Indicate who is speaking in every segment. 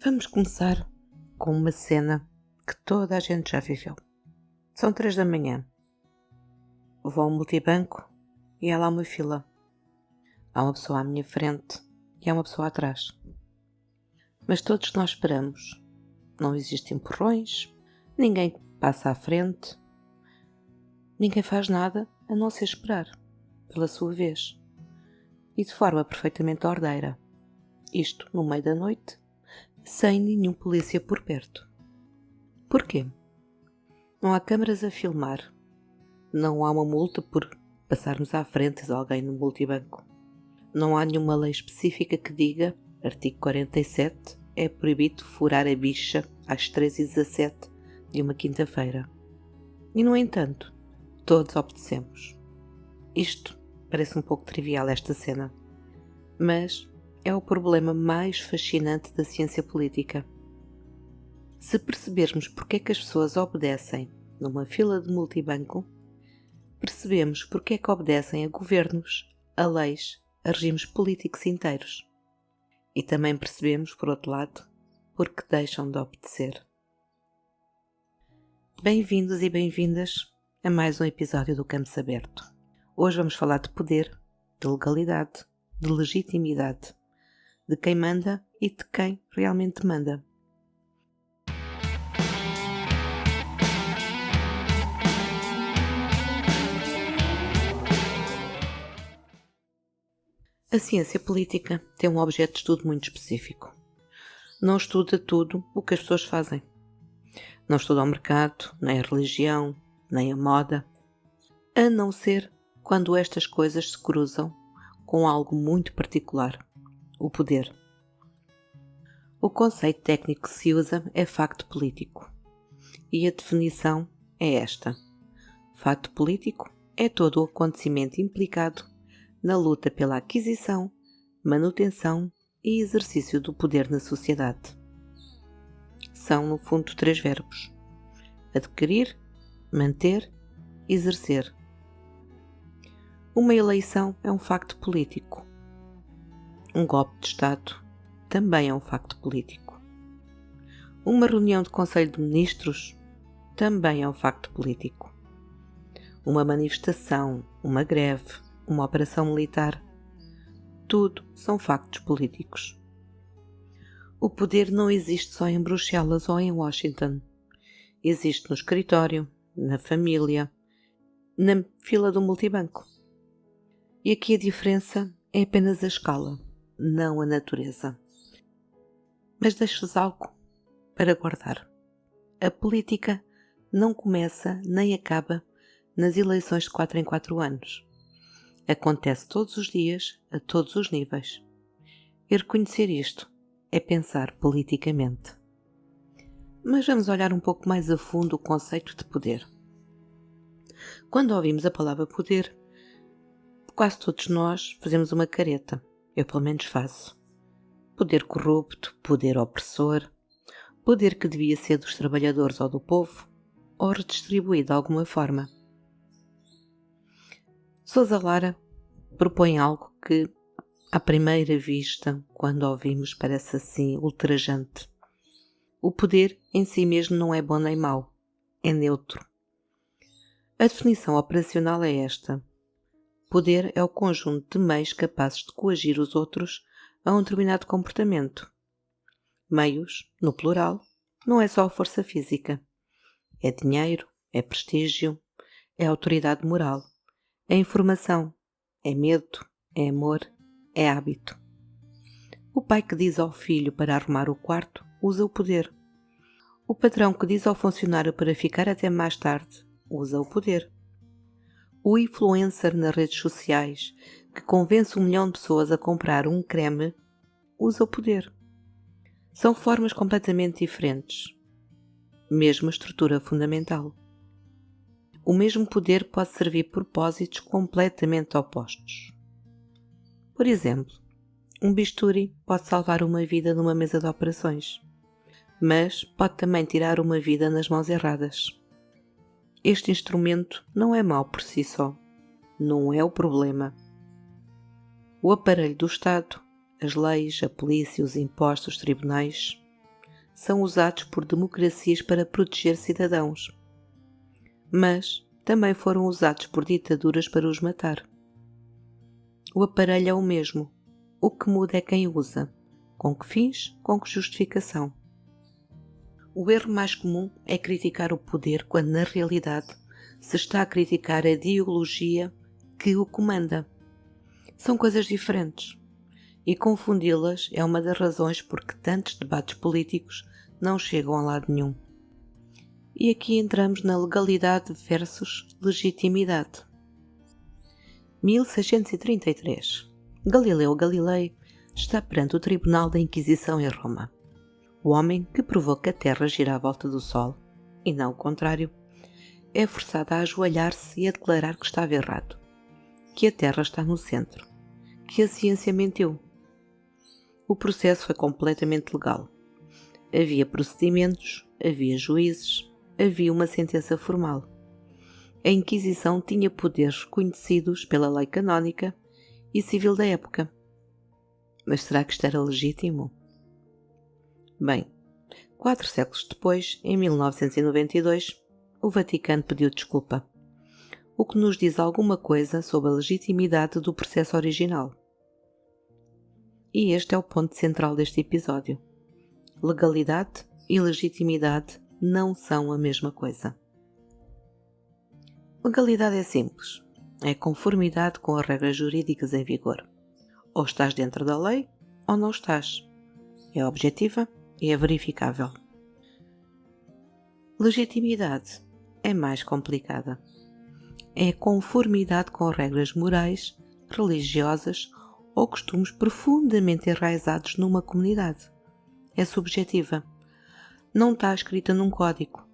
Speaker 1: Vamos começar com uma cena que toda a gente já viveu. São 3 da manhã. Vou ao multibanco e há lá uma fila. Há uma pessoa à minha frente e há uma pessoa atrás. Mas todos nós esperamos. Não existem empurrões, ninguém passa à frente, ninguém faz nada a não ser esperar, pela sua vez. E de forma perfeitamente ordeira. Isto no meio da noite, sem nenhum polícia por perto. Porquê? Não há câmaras a filmar. Não há uma multa por passarmos à frente de alguém no multibanco. Não há nenhuma lei específica que diga, artigo 47, é proibido furar a bicha às 13h17 de uma quinta-feira. E, no entanto, todos obedecemos. Isto parece um pouco trivial, esta cena, mas é o problema mais fascinante da ciência política. Se percebermos porque é que as pessoas obedecem numa fila de multibanco, percebemos porque é que obedecem a governos, a leis, a regimes políticos inteiros. E também percebemos, por outro lado, porque deixam de obedecer. Bem-vindos e bem-vindas a mais um episódio do Campo Aberto. Hoje vamos falar de poder, de legalidade, de legitimidade, de quem manda e de quem realmente manda. A ciência política tem um objeto de estudo muito específico. Não estuda tudo o que as pessoas fazem. Não estuda o mercado, nem a religião, nem a moda, a não ser quando estas coisas se cruzam com algo muito particular, o poder. O conceito técnico que se usa é facto político. E a definição é esta. Facto político é todo o acontecimento implicado na luta pela aquisição, manutenção e exercício do poder na sociedade. São, no fundo, 3 verbos: adquirir, manter, exercer. Uma eleição é um facto político. Um golpe de Estado também é um facto político. Uma reunião de Conselho de Ministros também é um facto político. Uma manifestação, uma greve, uma operação militar, tudo são factos políticos. O poder não existe só em Bruxelas ou em Washington. Existe no escritório, na família, na fila do multibanco. E aqui a diferença é apenas a escala, não a natureza. Mas deixo-vos algo para guardar. A política não começa nem acaba nas eleições de 4 em 4 anos. Acontece todos os dias, a todos os níveis. E reconhecer isto é pensar politicamente. Mas vamos olhar um pouco mais a fundo o conceito de poder. Quando ouvimos a palavra poder, quase todos nós fazemos uma careta. Eu pelo menos faço. Poder corrupto, poder opressor, poder que devia ser dos trabalhadores ou do povo, ou redistribuído de alguma forma. Sousa Lara propõe algo que, à primeira vista, quando ouvimos, parece assim ultrajante. O poder em si mesmo não é bom nem mau, é neutro. A definição operacional é esta. Poder é o conjunto de meios capazes de coagir os outros a um determinado comportamento. Meios, no plural, não é só a força física. É dinheiro, é prestígio, é autoridade moral, é informação, é medo, é amor, é hábito. O pai que diz ao filho para arrumar o quarto usa o poder. O patrão que diz ao funcionário para ficar até mais tarde usa o poder. O influencer nas redes sociais que convence 1 milhão de pessoas a comprar um creme usa o poder. São formas completamente diferentes. Mesma estrutura fundamental. O mesmo poder pode servir propósitos completamente opostos. Por exemplo, um bisturi pode salvar uma vida numa mesa de operações, mas pode também tirar uma vida nas mãos erradas. Este instrumento não é mau por si só, não é o problema. O aparelho do Estado, as leis, a polícia, os impostos, os tribunais, são usados por democracias para proteger cidadãos, mas também foram usados por ditaduras para os matar. O aparelho é o mesmo, o que muda é quem usa, com que fins, com que justificação. O erro mais comum é criticar o poder quando na realidade se está a criticar a ideologia que o comanda. São coisas diferentes e confundi-las é uma das razões por que tantos debates políticos não chegam a lado nenhum. E aqui entramos na legalidade versus legitimidade. 1633. Galileu Galilei está perante o Tribunal da Inquisição em Roma. O homem que provou que a Terra gira à volta do Sol, e não o contrário, é forçado a ajoelhar-se e a declarar que estava errado, que a Terra está no centro, que a ciência mentiu. O processo foi completamente legal. Havia procedimentos, havia juízes, havia uma sentença formal. A Inquisição tinha poderes reconhecidos pela lei canónica e civil da época. Mas será que isto era legítimo? Bem, 4 séculos depois, em 1992, o Vaticano pediu desculpa, o que nos diz alguma coisa sobre a legitimidade do processo original. E este é o ponto central deste episódio. Legalidade e legitimidade não são a mesma coisa. Legalidade é simples. É conformidade com as regras jurídicas em vigor. Ou estás dentro da lei, ou não estás. É objetiva e é verificável. Legitimidade é mais complicada. É a conformidade com regras morais, religiosas ou costumes profundamente enraizados numa comunidade. É subjetiva. Não está escrita num código.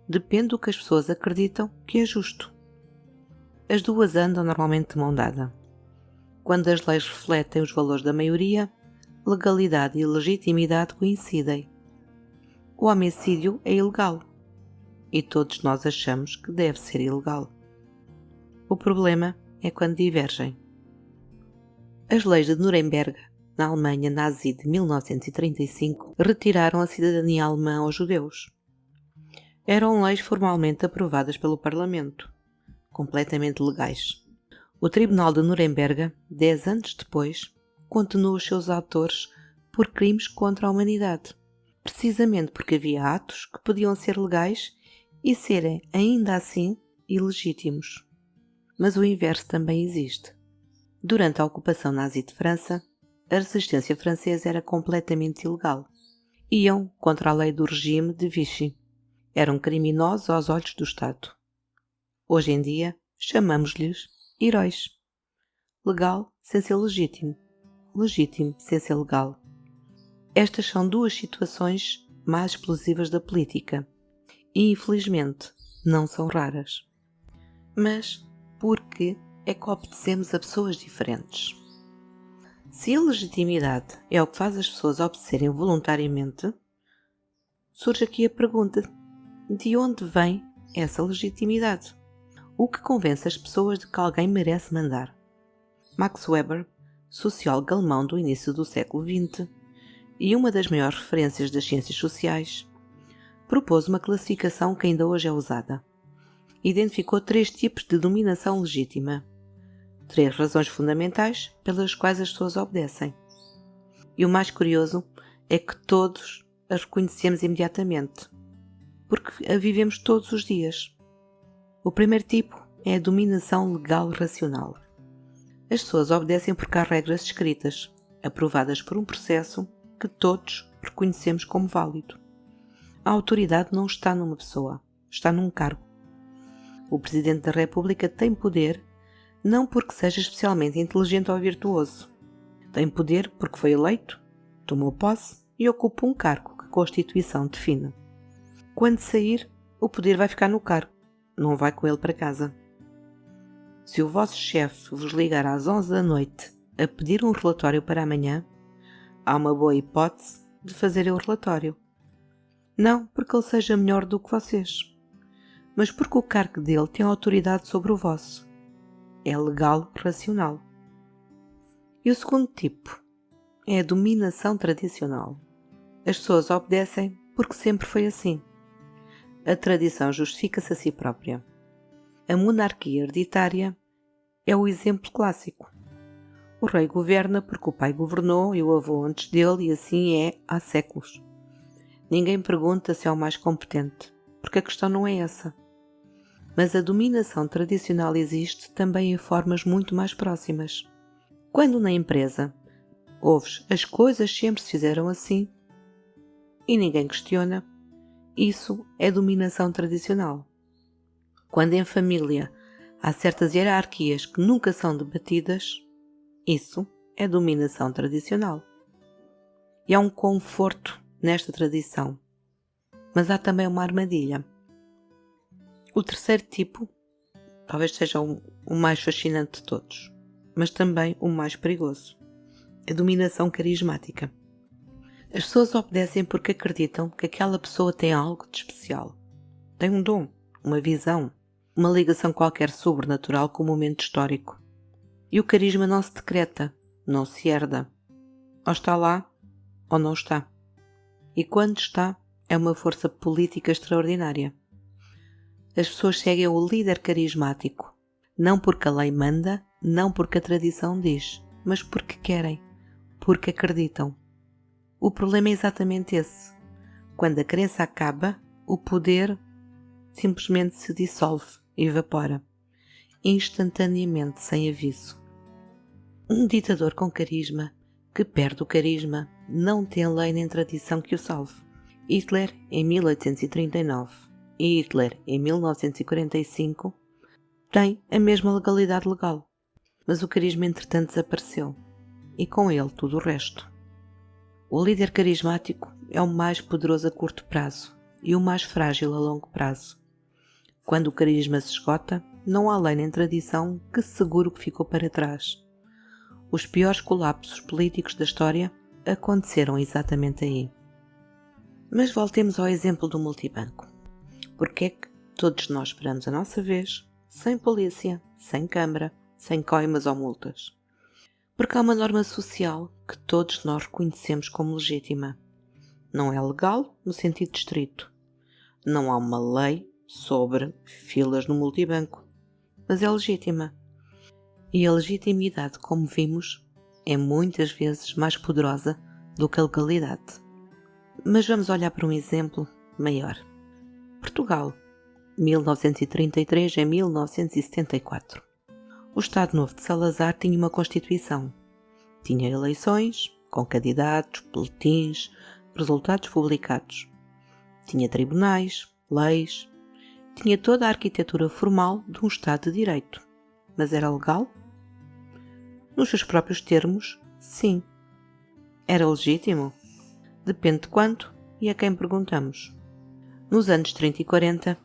Speaker 1: Depende do que as pessoas acreditam que é justo. As duas andam normalmente de mão dada. Quando as leis refletem os valores da maioria, legalidade e legitimidade coincidem. O homicídio é ilegal e todos nós achamos que deve ser ilegal. O problema é quando divergem. As leis de Nuremberg, na Alemanha nazi de 1935, retiraram a cidadania alemã aos judeus. Eram leis formalmente aprovadas pelo Parlamento, completamente legais. O Tribunal de Nuremberg, 10 anos depois, condenou os seus autores por crimes contra a humanidade, precisamente porque havia atos que podiam ser legais e serem, ainda assim, ilegítimos. Mas o inverso também existe. Durante a ocupação nazi de França, a resistência francesa era completamente ilegal. Iam contra a lei do regime de Vichy. Eram criminosos aos olhos do Estado. Hoje em dia, chamamos-lhes heróis. Legal sem ser legítimo. Legítimo sem ser legal. Estas são duas situações mais explosivas da política. E, infelizmente, não são raras. Mas por que é que obedecemos a pessoas diferentes? Se a legitimidade é o que faz as pessoas obedecerem voluntariamente, surge aqui a pergunta: de onde vem essa legitimidade? O que convence as pessoas de que alguém merece mandar? Max Weber, sociólogo alemão do início do século XX e uma das maiores referências das ciências sociais, propôs uma classificação que ainda hoje é usada. Identificou 3 tipos de dominação legítima, 3 razões fundamentais pelas quais as pessoas obedecem. E o mais curioso é que todos as reconhecemos imediatamente, porque a vivemos todos os dias. O primeiro tipo é a dominação legal racional. As pessoas obedecem porque há regras escritas, aprovadas por um processo que todos reconhecemos como válido. A autoridade não está numa pessoa, está num cargo. O Presidente da República tem poder não porque seja especialmente inteligente ou virtuoso. Tem poder porque foi eleito, tomou posse e ocupa um cargo que a Constituição define. Quando sair, o poder vai ficar no cargo, não vai com ele para casa. Se o vosso chefe vos ligar às 11 da noite a pedir um relatório para amanhã, há uma boa hipótese de fazerem o relatório. Não porque ele seja melhor do que vocês, mas porque o cargo dele tem autoridade sobre o vosso. É legal racional. E o segundo tipo é a dominação tradicional. As pessoas obedecem porque sempre foi assim. A tradição justifica-se a si própria. A monarquia hereditária é o exemplo clássico. O rei governa porque o pai governou e o avô antes dele, e assim é há séculos. Ninguém pergunta se é o mais competente, porque a questão não é essa. Mas a dominação tradicional existe também em formas muito mais próximas. Quando na empresa ouves as coisas sempre se fizeram assim e ninguém questiona, isso é dominação tradicional. Quando em família há certas hierarquias que nunca são debatidas, isso é dominação tradicional. E há um conforto nesta tradição, mas há também uma armadilha. O terceiro tipo talvez seja o mais fascinante de todos, mas também o mais perigoso. A dominação carismática. As pessoas obedecem porque acreditam que aquela pessoa tem algo de especial. Tem um dom, uma visão, uma ligação qualquer sobrenatural com o momento histórico. E o carisma não se decreta, não se herda. Ou está lá, ou não está. E quando está, é uma força política extraordinária. As pessoas seguem o líder carismático, não porque a lei manda, não porque a tradição diz, mas porque querem, porque acreditam. O problema é exatamente esse. Quando a crença acaba, o poder simplesmente se dissolve, evapora, instantaneamente, sem aviso. Um ditador com carisma, que perde o carisma, não tem lei nem tradição que o salve. Hitler em 1839 e Hitler em 1945 têm a mesma legalidade legal, mas o carisma entretanto desapareceu, e com ele tudo o resto. O líder carismático é o mais poderoso a curto prazo e o mais frágil a longo prazo. Quando o carisma se esgota, não há lei nem tradição que segure o que ficou para trás. Os piores colapsos políticos da história aconteceram exatamente aí. Mas voltemos ao exemplo do multibanco. Porque é que todos nós esperamos a nossa vez, sem polícia, sem câmara, sem coimas ou multas? Porque há uma norma social que todos nós reconhecemos como legítima. Não é legal no sentido estrito. Não há uma lei sobre filas no multibanco, mas é legítima. E a legitimidade, como vimos, é muitas vezes mais poderosa do que a legalidade. Mas vamos olhar para um exemplo maior. Portugal, 1933 a 1974. O Estado Novo de Salazar tinha uma Constituição. Tinha eleições, com candidatos, boletins, resultados publicados. Tinha tribunais, leis. Tinha toda a arquitetura formal de um Estado de Direito. Mas era legal? Nos seus próprios termos, sim. Era legítimo? Depende de quanto e a quem perguntamos. Nos anos 30 e 40,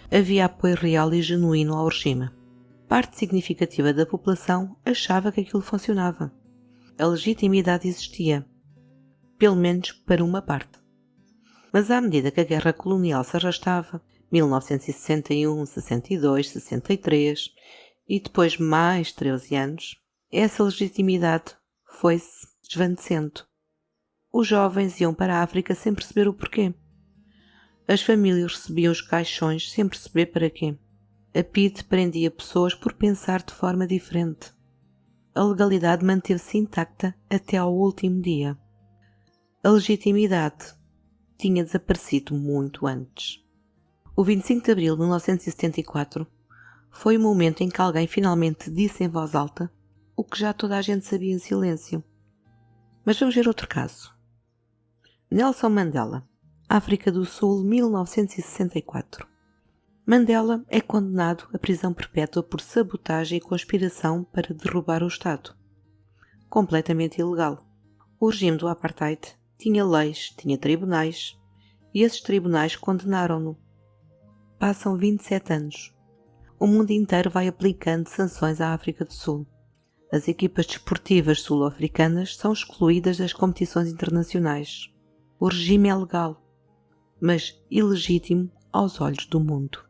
Speaker 1: havia apoio real e genuíno ao regime. Parte significativa da população achava que aquilo funcionava. A legitimidade existia, pelo menos para uma parte. Mas à medida que a guerra colonial se arrastava, 1961, 62, 63 e depois mais 13 anos, essa legitimidade foi-se desvanecendo. Os jovens iam para a África sem perceber o porquê. As famílias recebiam os caixões sem perceber para quê. A PIDE prendia pessoas por pensar de forma diferente. A legalidade manteve-se intacta até ao último dia. A legitimidade tinha desaparecido muito antes. O 25 de abril de 1974 foi o momento em que alguém finalmente disse em voz alta o que já toda a gente sabia em silêncio. Mas vamos ver outro caso. Nelson Mandela, África do Sul, 1964. Mandela é condenado à prisão perpétua por sabotagem e conspiração para derrubar o Estado. Completamente ilegal. O regime do Apartheid tinha leis, tinha tribunais, e esses tribunais condenaram-no. Passam 27 anos. O mundo inteiro vai aplicando sanções à África do Sul. As equipas desportivas sul-africanas são excluídas das competições internacionais. O regime é legal, mas ilegítimo aos olhos do mundo.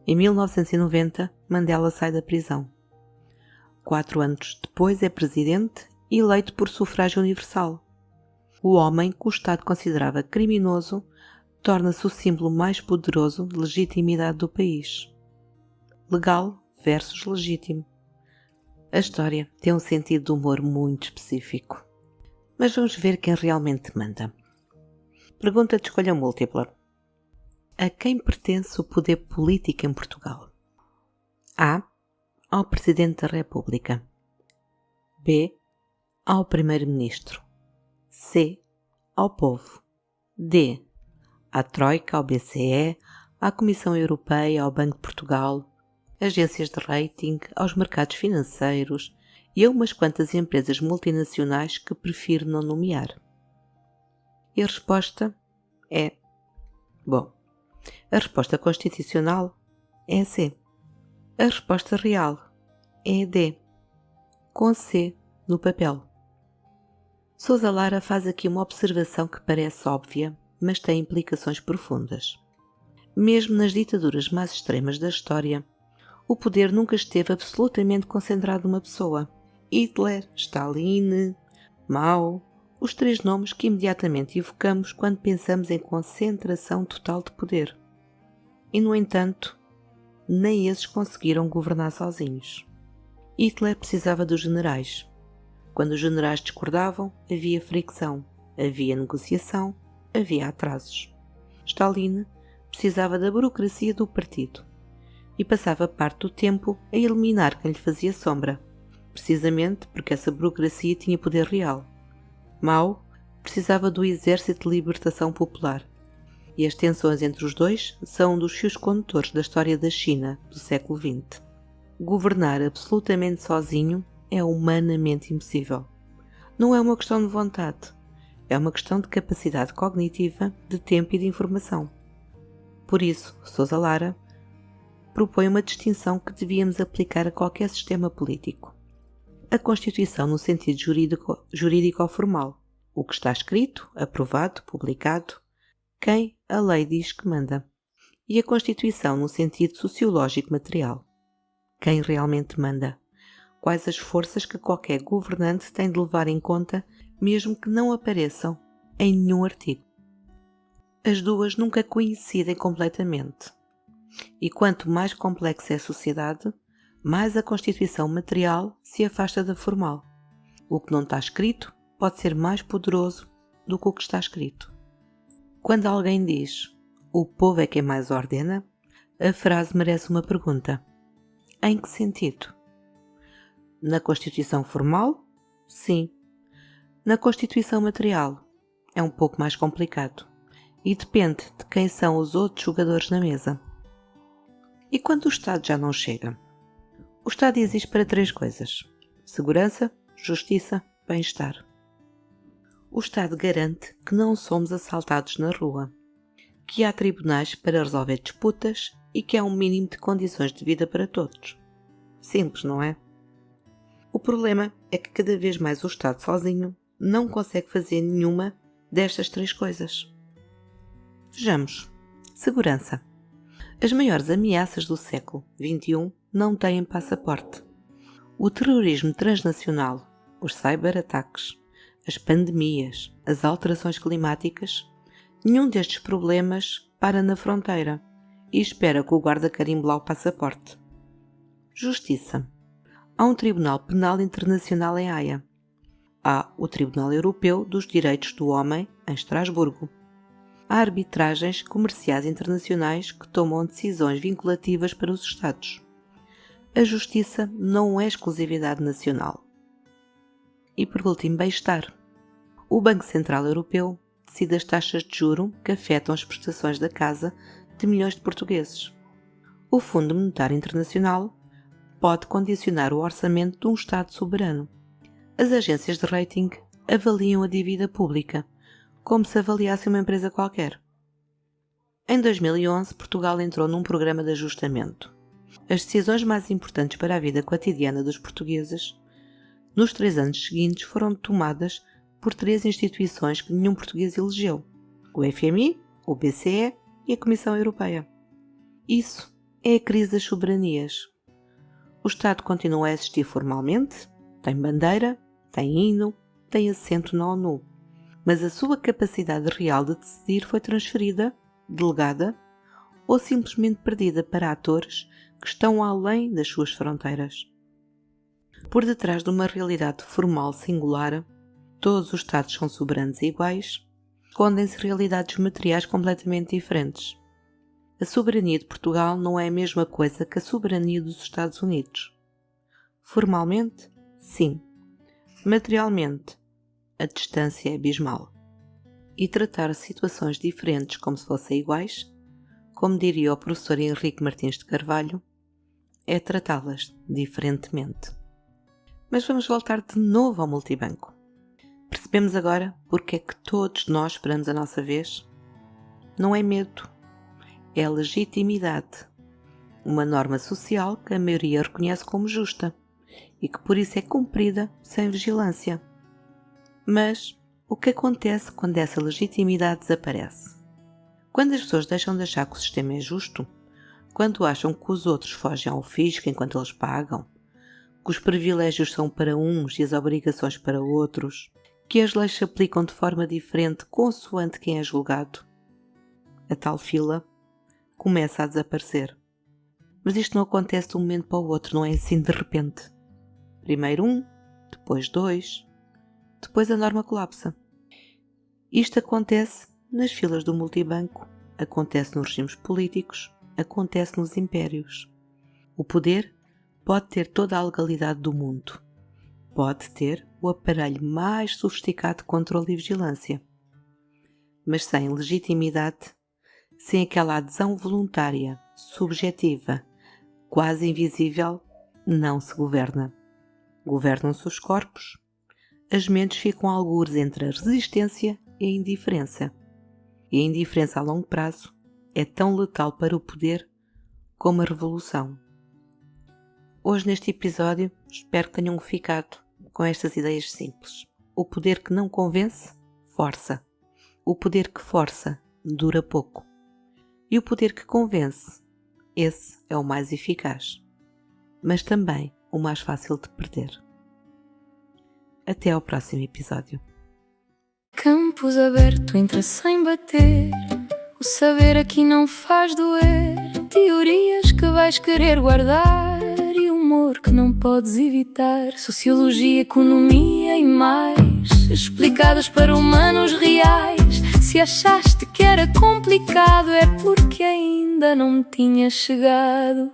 Speaker 1: Em 1990, Mandela sai da prisão. 4 anos depois é presidente, eleito por sufrágio universal. O homem que o Estado considerava criminoso torna-se o símbolo mais poderoso de legitimidade do país. Legal versus legítimo. A história tem um sentido de humor muito específico. Mas vamos ver quem realmente manda. Pergunta de escolha múltipla. A quem pertence o poder político em Portugal? A. Ao Presidente da República. B. Ao Primeiro-Ministro. C. Ao povo. D. À Troika, ao BCE, à Comissão Europeia, ao Banco de Portugal, agências de rating, aos mercados financeiros e a umas quantas empresas multinacionais que prefiro não nomear. E a resposta é... Bom, a resposta constitucional é C. A resposta real é D, com C no papel. Sousa Lara faz aqui uma observação que parece óbvia, mas tem implicações profundas. Mesmo nas ditaduras mais extremas da história, o poder nunca esteve absolutamente concentrado numa pessoa. Hitler, Stalin, Mao, os três nomes que imediatamente evocamos quando pensamos em concentração total de poder. E, no entanto, nem esses conseguiram governar sozinhos. Hitler precisava dos generais. Quando os generais discordavam, havia fricção, havia negociação, havia atrasos. Stalin precisava da burocracia do partido e passava parte do tempo a eliminar quem lhe fazia sombra, precisamente porque essa burocracia tinha poder real. Mao precisava do Exército de Libertação Popular, e as tensões entre os dois são um dos fios condutores da história da China do século XX. Governar absolutamente sozinho é humanamente impossível. Não é uma questão de vontade, é uma questão de capacidade cognitiva, de tempo e de informação. Por isso, Sousa Lara propõe uma distinção que devíamos aplicar a qualquer sistema político. A Constituição no sentido jurídico ou formal, o que está escrito, aprovado, publicado, quem a lei diz que manda. E a Constituição no sentido sociológico material, quem realmente manda. Quais as forças que qualquer governante tem de levar em conta, mesmo que não apareçam em nenhum artigo. As duas nunca coincidem completamente. E quanto mais complexa é a sociedade, mais a Constituição material se afasta da formal. O que não está escrito pode ser mais poderoso do que o que está escrito. Quando alguém diz "o povo é quem mais ordena", a frase merece uma pergunta. Em que sentido? Na Constituição formal? Sim. Na Constituição material? É um pouco mais complicado. E depende de quem são os outros jogadores na mesa. E quando o Estado já não chega? O Estado existe para três coisas: segurança, justiça, bem-estar. O Estado garante que não somos assaltados na rua, que há tribunais para resolver disputas e que há um mínimo de condições de vida para todos. Simples, não é? O problema é que cada vez mais o Estado sozinho não consegue fazer nenhuma destas três coisas. Vejamos. Segurança. As maiores ameaças do século XXI não têm passaporte. O terrorismo transnacional, os cyberataques, as pandemias, as alterações climáticas, nenhum destes problemas para na fronteira e espera que o guarda carimbe lá o passaporte. Justiça. Há um Tribunal Penal Internacional em Haia. Há o Tribunal Europeu dos Direitos do Homem em Estrasburgo. Há arbitragens comerciais internacionais que tomam decisões vinculativas para os Estados. A justiça não é exclusividade nacional. E por último, bem-estar. O Banco Central Europeu decide as taxas de juro que afetam as prestações da casa de milhões de portugueses. O Fundo Monetário Internacional pode condicionar o orçamento de um Estado soberano. As agências de rating avaliam a dívida pública, como se avaliasse uma empresa qualquer. Em 2011, Portugal entrou num programa de ajustamento. As decisões mais importantes para a vida cotidiana dos portugueses, nos 3 anos seguintes, foram tomadas por 3 instituições que nenhum português elegeu: o FMI, o BCE e a Comissão Europeia. Isso é a crise das soberanias. O Estado continua a existir formalmente, tem bandeira, tem hino, tem assento na ONU. mas a sua capacidade real de decidir foi transferida, delegada ou simplesmente perdida para atores que estão além das suas fronteiras. Por detrás de uma realidade formal singular, todos os Estados são soberanos e iguais, escondem-se realidades materiais completamente diferentes. A soberania de Portugal não é a mesma coisa que a soberania dos Estados Unidos. Formalmente, sim. Materialmente, a distância é abismal. E tratar situações diferentes como se fossem iguais, como diria o professor Henrique Martins de Carvalho, é tratá-las diferentemente. Mas vamos voltar de novo ao multibanco. Percebemos agora porque é que todos nós esperamos a nossa vez? Não é medo, é legitimidade, uma norma social que a maioria reconhece como justa e que por isso é cumprida sem vigilância. Mas o que acontece quando essa legitimidade desaparece? Quando as pessoas deixam de achar que o sistema é justo, quando acham que os outros fogem ao fisco enquanto eles pagam, que os privilégios são para uns e as obrigações para outros, que as leis se aplicam de forma diferente consoante quem é julgado, a tal fila começa a desaparecer. Mas isto não acontece de um momento para o outro, não é assim de repente. Primeiro um, depois dois, depois a norma colapsa. Isto acontece nas filas do multibanco, acontece nos regimes políticos, acontece nos impérios. O poder pode ter toda a legalidade do mundo. Pode ter o aparelho mais sofisticado de controle e vigilância. Mas sem legitimidade, sem aquela adesão voluntária, subjetiva, quase invisível, não se governa. Governam-se os corpos. As mentes ficam algures entre a resistência e a indiferença. E a indiferença a longo prazo é tão letal para o poder como a revolução. Hoje neste episódio espero que tenham ficado com estas ideias simples. O poder que não convence, força. O poder que força, dura pouco. E o poder que convence, esse é o mais eficaz. Mas também o mais fácil de perder. Até ao próximo episódio.
Speaker 2: Campos aberto, entra sem bater. O saber aqui não faz doer. Teorias que vais querer guardar e humor que não podes evitar. Sociologia, economia e mais, explicadas para humanos reais. Se achaste que era complicado é porque ainda não tinha chegado.